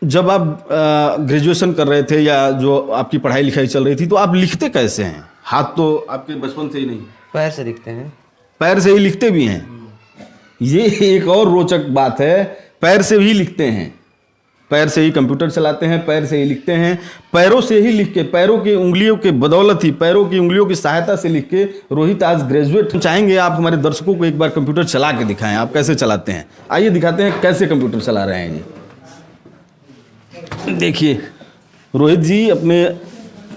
जब आप ग्रेजुएशन कर रहे थे या जो आपकी पढ़ाई लिखाई चल रही थी तो आप लिखते कैसे हैं? हाथ तो आपके बचपन से ही नहीं? पैर से लिखते हैं। पैर से ही लिखते भी हैं? ये एक और रोचक बात है, पैर से भी लिखते हैं, पैर से ही कंप्यूटर चलाते हैं, पैर से ही लिखते हैं, पैरों से ही लिख के, पैरों की उंगलियों के बदौलत ही, पैरों की उंगलियों की सहायता से लिख के रोहित आज ग्रेजुएट। चाहेंगे आप हमारे दर्शकों को एक बार कंप्यूटर चला के दिखाएं, आप कैसे चलाते हैं। आइए दिखाते हैं कैसे कंप्यूटर चला रहे हैं जी। देखिए रोहित जी अपने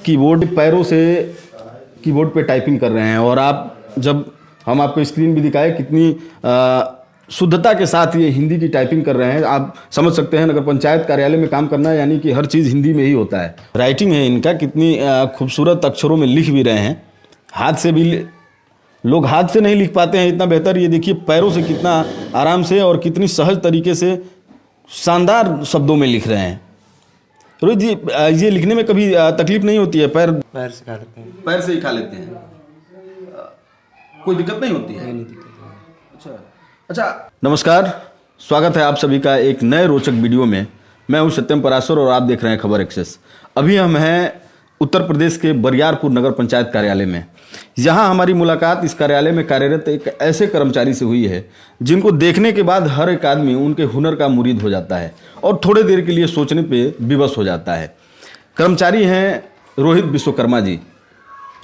कीबोर्ड पैरों से कीबोर्ड पे टाइपिंग कर रहे हैं और आप जब हम आपको स्क्रीन भी दिखाए कितनी शुद्धता के साथ ये हिंदी की टाइपिंग कर रहे हैं। आप समझ सकते हैं नगर पंचायत कार्यालय में काम करना यानी कि हर चीज़ हिंदी में ही होता है। राइटिंग है इनका, कितनी खूबसूरत अक्षरों में लिख भी रहे हैं। हाथ से भी लोग हाथ से नहीं लिख पाते हैं इतना बेहतर, ये देखिए पैरों से कितना आराम से और कितनी सहज तरीके से शानदार शब्दों में लिख रहे हैं। रोहित जी ये लिखने में कभी तकलीफ नहीं होती है? पैर से खा लेते हैं। पैर से ही खा लेते हैं, कोई दिक्कत नहीं होती है? नहीं दिक्कत है। अच्छा नमस्कार, स्वागत है आप सभी का एक नए रोचक वीडियो में। मैं हूं सत्यम पराशर और आप देख रहे हैं खबर एक्सेस। अभी हम हैं उत्तर प्रदेश के बरियारपुर नगर पंचायत कार्यालय में। यहाँ हमारी मुलाकात इस कार्यालय में कार्यरत एक ऐसे कर्मचारी से हुई है जिनको देखने के बाद हर एक आदमी उनके हुनर का मुरीद हो जाता है और थोड़े देर के लिए सोचने पे विवश हो जाता है। कर्मचारी हैं रोहित विश्वकर्मा जी।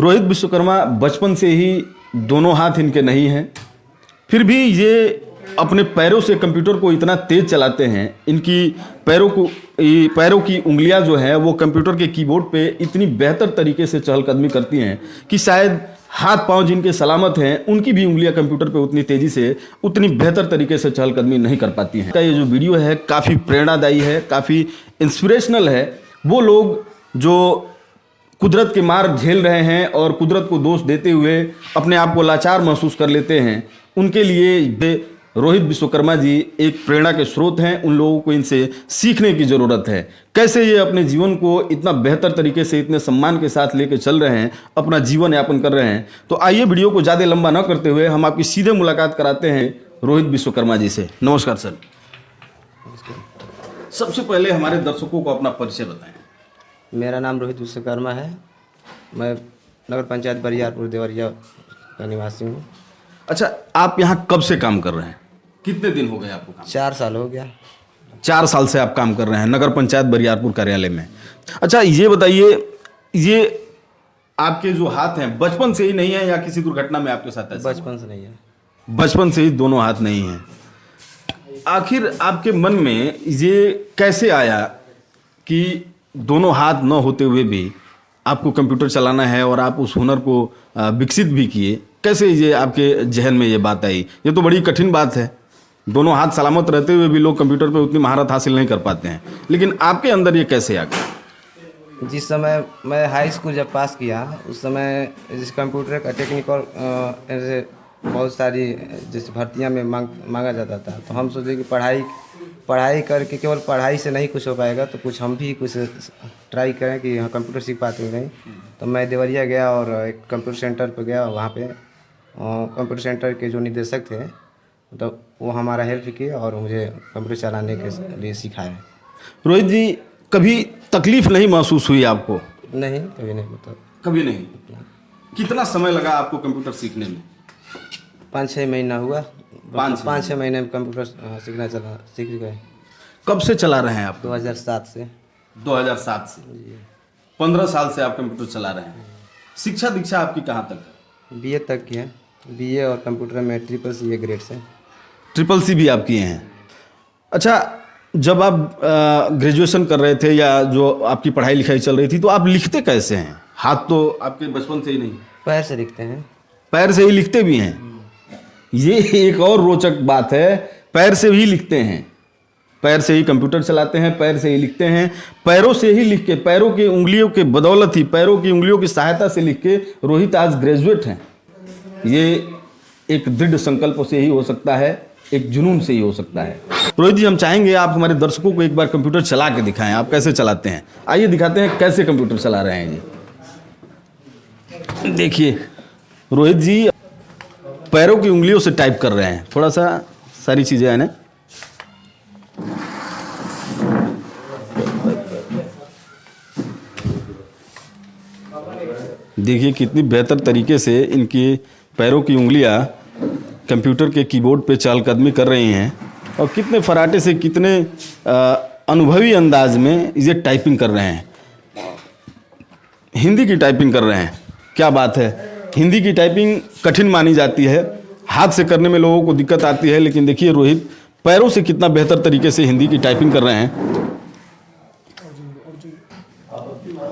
रोहित विश्वकर्मा बचपन से ही दोनों हाथ इनके नहीं हैं, फिर भी ये अपने पैरों से कंप्यूटर को इतना तेज चलाते हैं। इनकी पैरों की उंगलियां जो हैं वो कंप्यूटर के कीबोर्ड पे इतनी बेहतर तरीके से चहलकदमी करती हैं कि शायद हाथ पांव जिनके सलामत हैं उनकी भी उंगलियां कंप्यूटर पे उतनी तेजी से उतनी बेहतर तरीके से चहलकदमी नहीं कर पाती हैं। ये जो वीडियो है काफ़ी प्रेरणादायी है, काफ़ी इंस्पिरेशनल है। वो लोग जो कुदरत के मार झेल रहे हैं और कुदरत को दोष देते हुए अपने आप को लाचार महसूस कर लेते हैं, उनके लिए रोहित विश्वकर्मा जी एक प्रेरणा के स्रोत हैं। उन लोगों को इनसे सीखने की ज़रूरत है, कैसे ये अपने जीवन को इतना बेहतर तरीके से इतने सम्मान के साथ लेके चल रहे हैं, अपना जीवन यापन कर रहे हैं। तो आइए वीडियो को ज़्यादा लंबा न करते हुए हम आपकी सीधे मुलाकात कराते हैं रोहित विश्वकर्मा जी से। नमस्कार सर। सबसे पहले हमारे दर्शकों को अपना परिचय बताएं। मेरा नाम रोहित विश्वकर्मा है। मैं नगर पंचायत बरियारपुर देवरिया का निवासी हूँ। अच्छा आप यहाँ कब से काम कर रहे हैं? कितने दिन हो गए आपको काम? 4 साल हो गया। 4 साल से आप काम कर रहे हैं नगर पंचायत बरियारपुर कार्यालय में। अच्छा ये बताइए, ये आपके जो हाथ हैं बचपन से ही नहीं है या किसी दुर्घटना में आपके साथ ऐसा? बचपन से नहीं है। बचपन से ही दोनों हाथ नहीं हैं। आखिर आपके मन में ये कैसे आया कि दोनों हाथ न होते हुए भी आपको कंप्यूटर चलाना है और आप उस हुनर को विकसित भी किए? कैसे ये आपके जहन में ये बात आई? ये तो बड़ी कठिन बात है, दोनों हाथ सलामत रहते हुए भी लोग कंप्यूटर पे उतनी महारत हासिल नहीं कर पाते हैं, लेकिन आपके अंदर ये कैसे आ गया? जिस समय मैं हाई स्कूल जब पास किया उस समय जिस कंप्यूटर का टेक्निकल ऐसे बहुत सारी जैसे भर्तियां में मांगा जाता था, तो हम सोचे कि पढ़ाई करके केवल पढ़ाई से नहीं कुछ हो पाएगा, तो कुछ हम भी कुछ ट्राई करें कि हाँ कंप्यूटर सीख पाते हैं नहीं। तो मैं देवरिया गया और एक कंप्यूटर सेंटर पर गया। वहाँ पे कंप्यूटर सेंटर के जो निदेशक थे तो वो हमारा हेल्प किए और मुझे कंप्यूटर चलाने के लिए सिखाया। रोहित जी कभी तकलीफ नहीं महसूस हुई आपको? नहीं, कभी नहीं। मतलब कभी नहीं। कितना समय लगा आपको कंप्यूटर सीखने में? 5-6 महीना हुआ। 5-6 महीने में कंप्यूटर सीख गए। कब से चला रहे हैं आप? 2007 से। 2007 से 15 साल से आप कंप्यूटर चला रहे हैं। शिक्षा दीक्षा आपकी कहाँ तक है? BA तक की है। BA और कंप्यूटर में CCC ग्रेड से। CCC भी आप किए हैं? अच्छा जब आप ग्रेजुएशन कर रहे थे या जो आपकी पढ़ाई लिखाई चल रही थी तो आप लिखते कैसे हैं? हाथ तो आपके बचपन से ही नहीं? पैर से लिखते हैं। पैर से ही लिखते भी हैं? ये एक और रोचक बात है, पैर से भी लिखते हैं, पैर से ही कंप्यूटर चलाते हैं, पैर से ही लिखते हैं, पैरों से ही लिख के, पैरों की उंगलियों के बदौलत ही, पैरों की उंगलियों की सहायता से लिख के रोहित आज ग्रेजुएट हैं। ये एक दृढ़ संकल्प से ही हो सकता है, एक जुनून से ही हो सकता है। रोहित जी हम चाहेंगे आप हमारे दर्शकों को एक बार कंप्यूटर चला के दिखाएं, आप कैसे चलाते हैं। आइए दिखाते हैं कैसे कंप्यूटर चला रहे हैं जी। देखिए रोहित जी पैरों की उंगलियों से टाइप कर रहे हैं, थोड़ा सा सारी चीज़ें हैं ना। देखिए कितनी बेहतर तरीके से इनकी पैरों की उंगलियां कंप्यूटर के कीबोर्ड पे चहलकदमी कर रही हैं और कितने फराटे से, कितने अनुभवी अंदाज में ये टाइपिंग कर रहे हैं। हिंदी की टाइपिंग कर रहे हैं, क्या बात है। हिंदी की टाइपिंग कठिन मानी जाती है, हाथ से करने में लोगों को दिक्कत आती है, लेकिन देखिए रोहित पैरों से कितना बेहतर तरीके से हिंदी की टाइपिंग कर रहे हैं।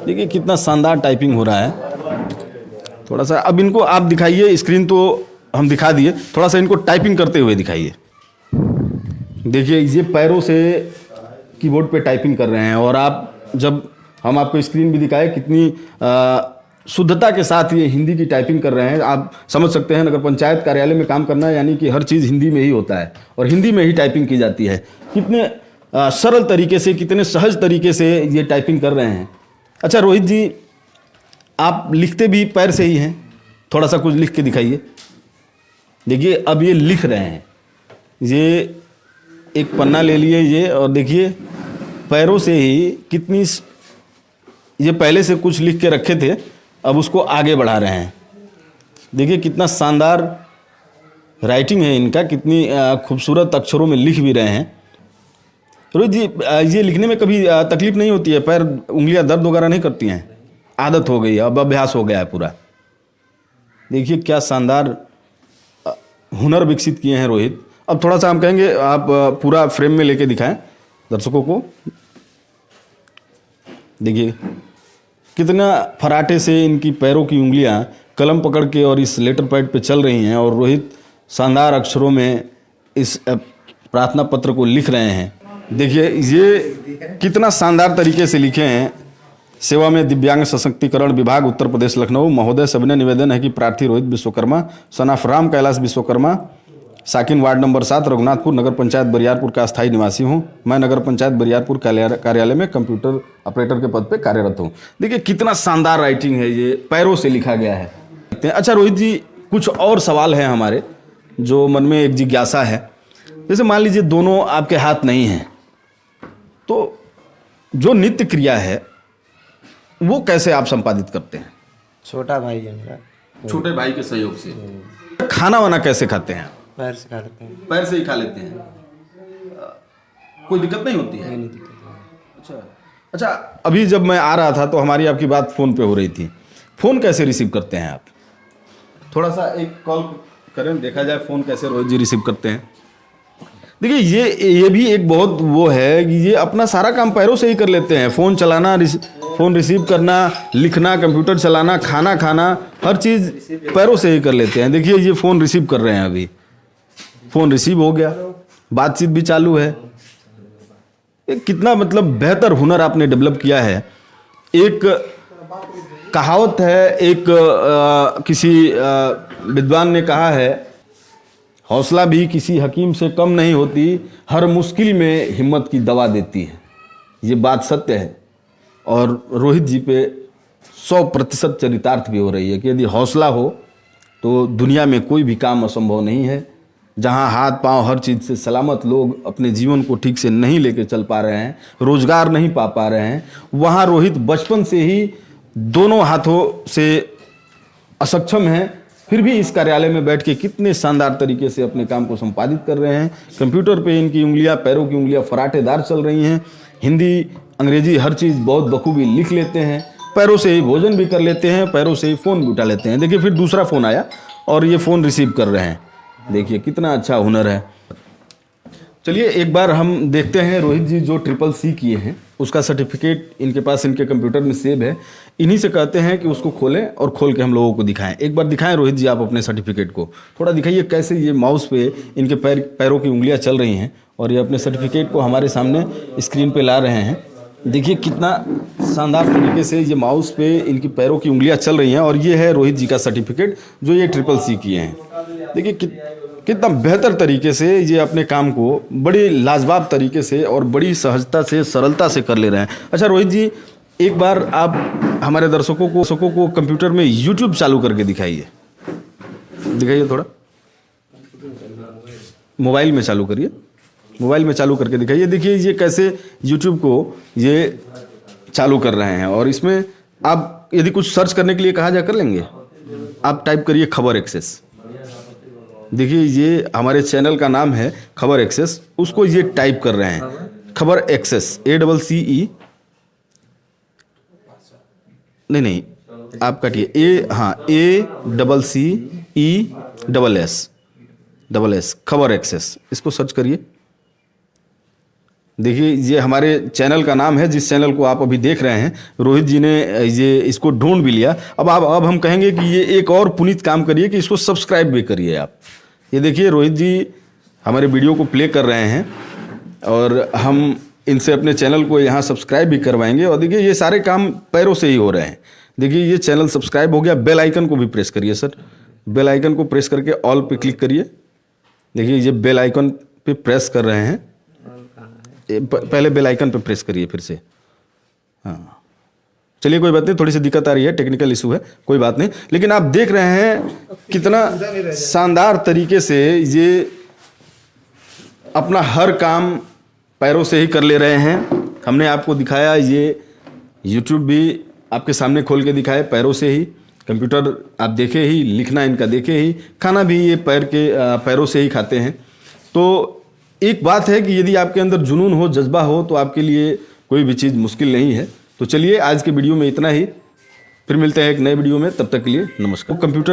देखिए कितना शानदार टाइपिंग हो रहा है। थोड़ा सा अब इनको आप दिखाइए, स्क्रीन तो हम दिखा दिए, थोड़ा सा इनको टाइपिंग करते हुए दिखाइए। देखिए ये पैरों से कीबोर्ड पे टाइपिंग कर रहे हैं और आप, जब हम आपको स्क्रीन भी दिखाए, कितनी शुद्धता के साथ ये हिंदी की टाइपिंग कर रहे हैं। आप समझ सकते हैं नगर पंचायत कार्यालय में काम करना यानी कि हर चीज़ हिंदी में ही होता है और हिंदी में ही टाइपिंग की जाती है। कितने सरल तरीके से, कितने सहज तरीके से ये टाइपिंग कर रहे हैं। अच्छा रोहित जी, आप लिखते भी पैर से ही हैं, थोड़ा सा कुछ लिख के दिखाइए। देखिए अब ये लिख रहे हैं, ये एक पन्ना ले लिए ये, और देखिए पैरों से ही कितनी, ये पहले से कुछ लिख के रखे थे, अब उसको आगे बढ़ा रहे हैं। देखिए कितना शानदार राइटिंग है इनका, कितनी खूबसूरत अक्षरों में लिख भी रहे हैं। रोहित जी ये लिखने में कभी तकलीफ नहीं होती है? पैर, उंगलियां दर्द वगैरह नहीं करती हैं? आदत हो गई है, अब अभ्यास हो गया है पूरा। देखिए क्या शानदार हुनर विकसित किए हैं रोहित। अब थोड़ा सा हम कहेंगे आप पूरा फ्रेम में लेके दिखाएं दर्शकों को। देखिए कितना फराटे से इनकी पैरों की उंगलियां कलम पकड़ के और इस लेटर पैड पे चल रही हैं और रोहित शानदार अक्षरों में इस प्रार्थना पत्र को लिख रहे हैं। देखिए ये कितना शानदार तरीके से लिखे हैं। सेवा में दिव्यांग सशक्तिकरण विभाग उत्तर प्रदेश लखनऊ महोदय, सविनय निवेदन है कि प्रार्थी रोहित विश्वकर्मा सन ऑफ राम कैलाश विश्वकर्मा, साकिन वार्ड नंबर 7 रघुनाथपुर, नगर पंचायत बरियारपुर का अस्थायी निवासी हूं। मैं नगर पंचायत बरियारपुर कार्यालय में कंप्यूटर ऑपरेटर के पद पे कार्यरत हूं। देखिए कितना शानदार राइटिंग है, ये पैरों से लिखा गया है। अच्छा रोहित जी, कुछ और सवाल है हमारे जो मन में एक जिज्ञासा है। जैसे मान लीजिए दोनों आपके हाथ नहीं हैं, तो जो नित्य क्रिया है वो कैसे आप संपादित करते हैं? छोटा भाई है मेरा, छोटे भाई के सहयोग से। खाना वाना कैसे खाते हैं? पैर से खा लेते हैं। पैर से ही खा लेते हैं, कोई दिक्कत नहीं होती है? नहीं दिक्कत है। अच्छा अभी जब मैं आ रहा था तो हमारी आपकी बात फ़ोन पे हो रही थी। फ़ोन कैसे रिसीव करते हैं आप? थोड़ा सा एक कॉल करें, देखा जाए फ़ोन कैसे रोहित जी रिसीव करते हैं। देखिए ये भी एक बहुत वो है कि ये अपना सारा काम पैरों से ही कर लेते हैं। फ़ोन चलाना, फ़ोन रिसीव करना, लिखना, कंप्यूटर चलाना, खाना खाना, हर चीज़ पैरों से ही कर लेते हैं। देखिए ये फ़ोन रिसीव कर रहे हैं, अभी फ़ोन रिसीव हो गया, बातचीत भी चालू है। कितना मतलब बेहतर हुनर आपने डेवलप किया है। एक कहावत है, एक किसी विद्वान ने कहा है, हौसला भी किसी हकीम से कम नहीं होती, हर मुश्किल में हिम्मत की दवा देती है। ये बात सत्य है और रोहित जी पे 100% चरितार्थ भी हो रही है कि यदि हौसला हो तो दुनिया में कोई भी काम असंभव नहीं है। जहां हाथ पांव हर चीज़ से सलामत लोग अपने जीवन को ठीक से नहीं लेके चल पा रहे हैं, रोजगार नहीं पा रहे हैं, वहां रोहित बचपन से ही दोनों हाथों से असक्षम हैं, फिर भी इस कार्यालय में बैठ के कितने शानदार तरीके से अपने काम को संपादित कर रहे हैं। कंप्यूटर पे इनकी उंगलियां, पैरों की उंगलियां फराटेदार चल रही हैं। हिंदी, अंग्रेजी हर चीज़ बहुत बखूबी लिख लेते हैं। पैरों से ही भोजन भी कर लेते हैं, पैरों से ही फ़ोन भी उठा लेते हैं। देखिए फिर दूसरा फ़ोन आया और ये फ़ोन रिसीव कर रहे हैं। देखिए कितना अच्छा हुनर है। चलिए एक बार हम देखते हैं रोहित जी जो CCC किए हैं उसका सर्टिफिकेट इनके पास, इनके कंप्यूटर में सेव है। इन्हीं से कहते हैं कि उसको खोलें और खोल के हम लोगों को दिखाएं। एक बार दिखाएं रोहित जी आप अपने सर्टिफिकेट को, थोड़ा दिखाइए कैसे ये माउस पे इनके पैरों की उंगलियां चल रही हैं और ये अपने सर्टिफिकेट को हमारे सामने स्क्रीन पे ला रहे हैं। देखिए कितना शानदार तरीके से ये माउस पे इनकी पैरों की उंगलियां चल रही हैं और ये है रोहित जी का सर्टिफिकेट जो ये CCC किए हैं। देखिए कितना बेहतर तरीके से ये अपने काम को बड़ी लाजवाब तरीके से और बड़ी सहजता से, सरलता से कर ले रहे हैं। अच्छा रोहित जी, एक बार आप हमारे दर्शकों को कंप्यूटर में YouTube चालू करके दिखाइए। थोड़ा मोबाइल में चालू करिए, मोबाइल में चालू करके दिखाइए। देखिए ये कैसे YouTube को ये चालू कर रहे हैं और इसमें आप आप यदि कुछ सर्च करने के लिए कहा जा कर लेंगे, आप टाइप करिए खबर एक्सेस। देखिए ये हमारे चैनल का नाम है खबर एक्सेस, उसको ये टाइप कर रहे हैं खबर एक्सेस, ACCE, नहीं आप काटिए ACCESS खबर एक्सेस, इसको सर्च करिए। देखिए ये हमारे चैनल का नाम है, जिस चैनल को आप अभी देख रहे हैं। रोहित जी ने ये इसको ढूंढ भी लिया। अब हम कहेंगे कि ये एक और पुनीत काम करिए कि इसको सब्सक्राइब भी करिए आप। ये देखिए रोहित जी हमारे वीडियो को प्ले कर रहे हैं और हम इनसे अपने चैनल को यहाँ सब्सक्राइब भी करवाएंगे। और देखिए ये सारे काम पैरों से ही हो रहे हैं। देखिए ये चैनल सब्सक्राइब हो गया। बेल आइकन को भी प्रेस करिए सर, बेल आइकन को प्रेस करके ऑल पे क्लिक करिए। देखिए ये बेल आइकन पे प्रेस कर रहे हैं, पहले बेल आइकन पे प्रेस करिए फिर से। हाँ चलिए कोई बात नहीं, थोड़ी सी दिक्कत आ रही है, टेक्निकल इशू है, कोई बात नहीं। लेकिन आप देख रहे हैं कितना शानदार तरीके से ये अपना हर काम पैरों से ही कर ले रहे हैं। हमने आपको दिखाया, ये यूट्यूब भी आपके सामने खोल के दिखाए पैरों से ही, कंप्यूटर आप देखे ही, लिखना इनका देखे ही, खाना भी ये पैरों से ही खाते हैं। तो एक बात है कि यदि आपके अंदर जुनून हो, जज्बा हो, तो आपके लिए कोई भी चीज़ मुश्किल नहीं है। तो चलिए आज के वीडियो में इतना ही, फिर मिलते हैं एक नए वीडियो में, तब तक के लिए नमस्कार। कंप्यूटर